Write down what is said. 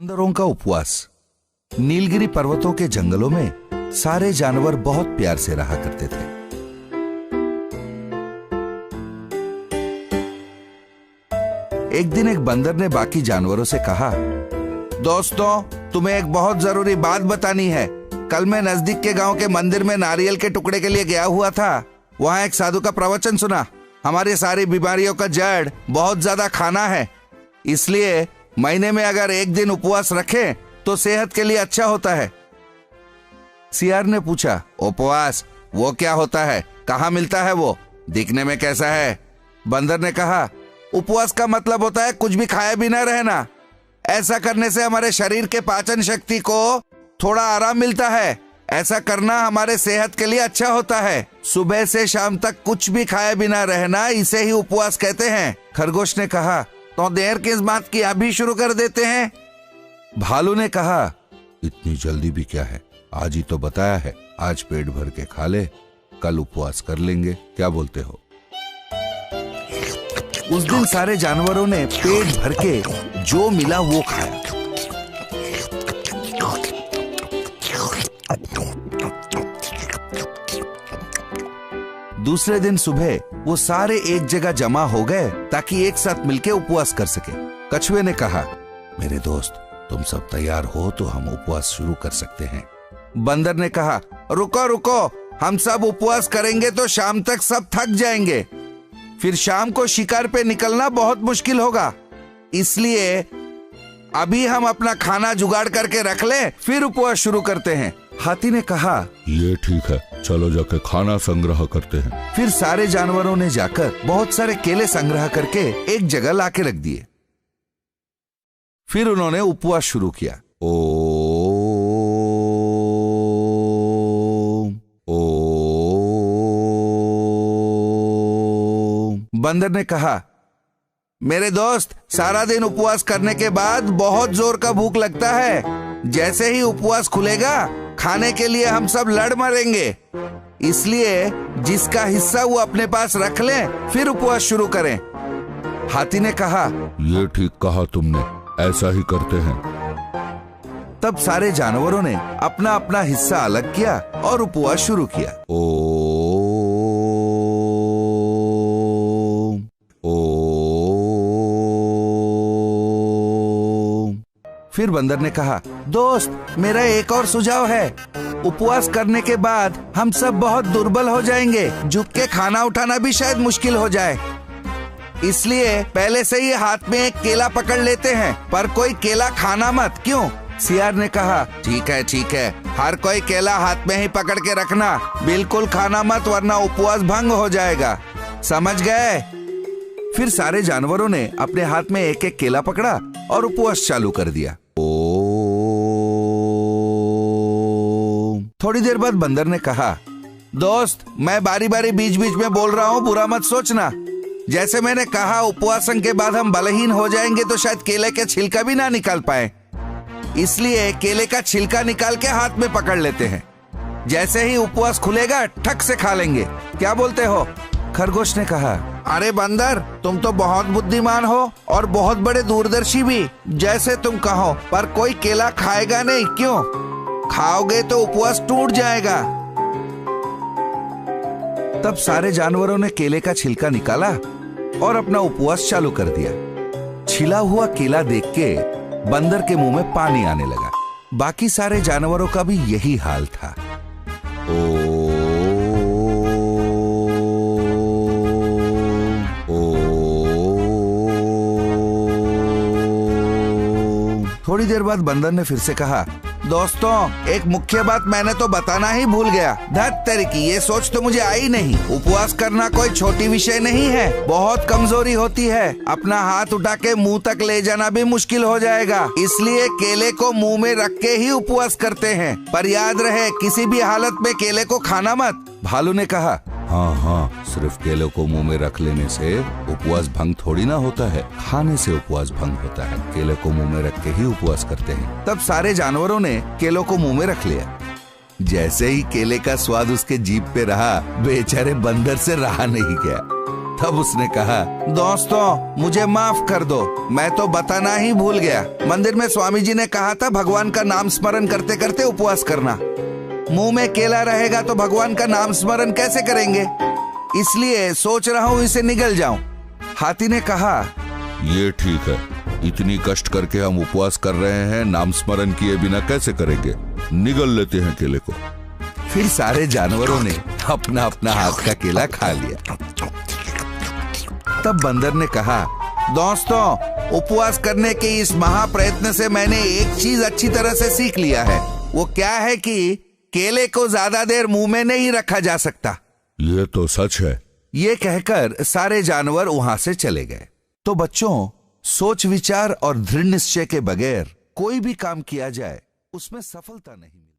बंदरों का उपवास। नीलगिरी पर्वतों के जंगलों में सारे जानवर बहुत प्यार से रहा करते थे। एक दिन एक बंदर ने बाकी जानवरों से कहा, दोस्तों, तुम्हें एक बहुत जरूरी बात बतानी है। कल मैं नजदीक के गांव के मंदिर में नारियल के टुकड़े के लिए गया हुआ था। वहां एक साधु का प्रवचन सुना। हमारी सारी बीमारियों का जड़ बहुत ज्यादा खाना है, इसलिए महीने में अगर एक दिन उपवास रखें तो सेहत के लिए अच्छा होता है। सियार ने पूछा, उपवास वो क्या होता है? कहाँ मिलता है वो? दिखने में कैसा है? बंदर ने कहा, उपवास का मतलब होता है कुछ भी खाए बिना रहना। ऐसा करने से हमारे शरीर के पाचन शक्ति को थोड़ा आराम मिलता है। ऐसा करना हमारे सेहत के लिए अच्छा होता है। सुबह से शाम तक कुछ भी खाए बिना रहना, इसे ही उपवास कहते हैं। खरगोश ने कहा, तो देर किस बात की, अभी शुरू कर देते हैं। भालू ने कहा, इतनी जल्दी भी क्या है, आज ही तो बताया है। आज पेट भर के खा ले, कल उपवास कर लेंगे, क्या बोलते हो? उस दिन सारे जानवरों ने पेट भर के जो मिला वो खाया। दूसरे दिन सुबह वो सारे एक जगह जमा हो गए ताकि एक साथ मिलके उपवास कर सके। कछुए ने कहा, मेरे दोस्त, तुम सब तैयार हो तो हम उपवास शुरू कर सकते हैं। बंदर ने कहा, रुको रुको, हम सब उपवास करेंगे तो शाम तक सब थक जाएंगे। फिर शाम को शिकार पे निकलना बहुत मुश्किल होगा, इसलिए अभी हम अपना खाना जुगाड़ करके रख लें, फिर उपवास शुरू करते हैं। हाथी ने कहा, ये ठीक है, चलो जाकर खाना संग्रह करते हैं। फिर सारे जानवरों ने जाकर बहुत सारे केले संग्रह करके एक जगह लाके रख दिए। फिर उन्होंने उपवास शुरू किया। बंदर ने कहा, मेरे दोस्त, सारा दिन उपवास करने के बाद बहुत जोर का भूख लगता है। जैसे ही उपवास खुलेगा, खाने के लिए हम सब लड़ मरेंगे, इसलिए जिसका हिस्सा वो अपने पास रख ले, फिर उपवास शुरू करें। हाथी ने कहा, ये ठीक कहा तुमने, ऐसा ही करते हैं। तब सारे जानवरों ने अपना अपना हिस्सा अलग किया और उपवास शुरू किया। फिर बंदर ने कहा, दोस्त, मेरा एक और सुझाव है। उपवास करने के बाद हम सब बहुत दुर्बल हो जाएंगे, झुक के खाना उठाना भी शायद मुश्किल हो जाए, इसलिए पहले से ही हाथ में एक केला पकड़ लेते हैं, पर कोई केला खाना मत। क्यों? सियार ने कहा, ठीक है, हर कोई केला हाथ में ही पकड़ के रखना, बिल्कुल खाना मत, वरना उपवास भंग हो जाएगा, समझ गए? फिर सारे जानवरों ने अपने हाथ में एक एक केला पकड़ा और उपवास चालू कर दिया। थोड़ी देर बाद बंदर ने कहा, दोस्त, मैं बारी बारी बीच बीच में बोल रहा हूँ, बुरा मत सोचना। जैसे मैंने कहा, उपवासन के बाद हम बलहीन हो जाएंगे तो शायद केले का छिलका भी ना निकाल पाए, इसलिए केले का छिलका निकाल के हाथ में पकड़ लेते हैं। जैसे ही उपवास खुलेगा, ठक से खा लेंगे, क्या बोलते हो? खरगोश ने कहा, अरे बंदर, तुम तो बहुत बुद्धिमान हो और बहुत बड़े दूरदर्शी भी। जैसे तुम कहो, पर कोई केला खाएगा नहीं। क्यों? खाओगे तो उपवास टूट जाएगा। तब सारे जानवरों ने केले का छिलका निकाला और अपना उपवास चालू कर दिया। छिला हुआ केला देख के बंदर के मुंह में पानी आने लगा। बाकी सारे जानवरों का भी यही हाल था। थोड़ी देर बाद बंदर ने फिर से कहा, दोस्तों, एक मुख्य बात मैंने तो बताना ही भूल गया। धत तेरी की, ये सोच तो मुझे आई नहीं। उपवास करना कोई छोटी विषय नहीं है, बहुत कमजोरी होती है। अपना हाथ उठा के मुंह तक ले जाना भी मुश्किल हो जाएगा, इसलिए केले को मुंह में रख के ही उपवास करते हैं। पर याद रहे, किसी भी हालत में केले को खाना मत। भालू ने कहा, हाँ, सिर्फ केले को मुंह में रख लेने से उपवास भंग थोड़ी ना होता है, खाने से उपवास भंग होता है। केले को मुंह में रख के ही उपवास करते हैं। तब सारे जानवरों ने केलों को मुंह में रख लिया। जैसे ही केले का स्वाद उसके जीभ पे रहा, बेचारे बंदर से रहा नहीं गया। तब उसने कहा, दोस्तों मुझे माफ कर दो, मैं तो बताना ही भूल गया। मंदिर में स्वामी जी ने कहा था भगवान का नाम स्मरण करते करते उपवास करना। मुंह में केला रहेगा तो भगवान का नाम स्मरण कैसे करेंगे, इसलिए सोच रहा हूँ इसे निगल जाऊं। हाथी ने कहा, ये ठीक है, इतनी कष्ट करके हम उपवास कर रहे हैं, नाम स्मरण किए बिना कैसे करेंगे, निगल लेते हैं केले को। फिर सारे जानवरों ने अपना अपना हाथ का केला खा लिया। तब बंदर ने कहा, दोस्तों उपवास करने के इस महाप्रयत्न से मैंने एक चीज अच्छी तरह से सीख लिया है। वो क्या है कि केले को ज्यादा देर मुंह में नहीं रखा जा सकता। ये तो सच है। ये कहकर सारे जानवर वहां से चले गए। तो बच्चों, सोच विचार और दृढ़ निश्चय के बगैर कोई भी काम किया जाए उसमें सफलता नहीं मिलती।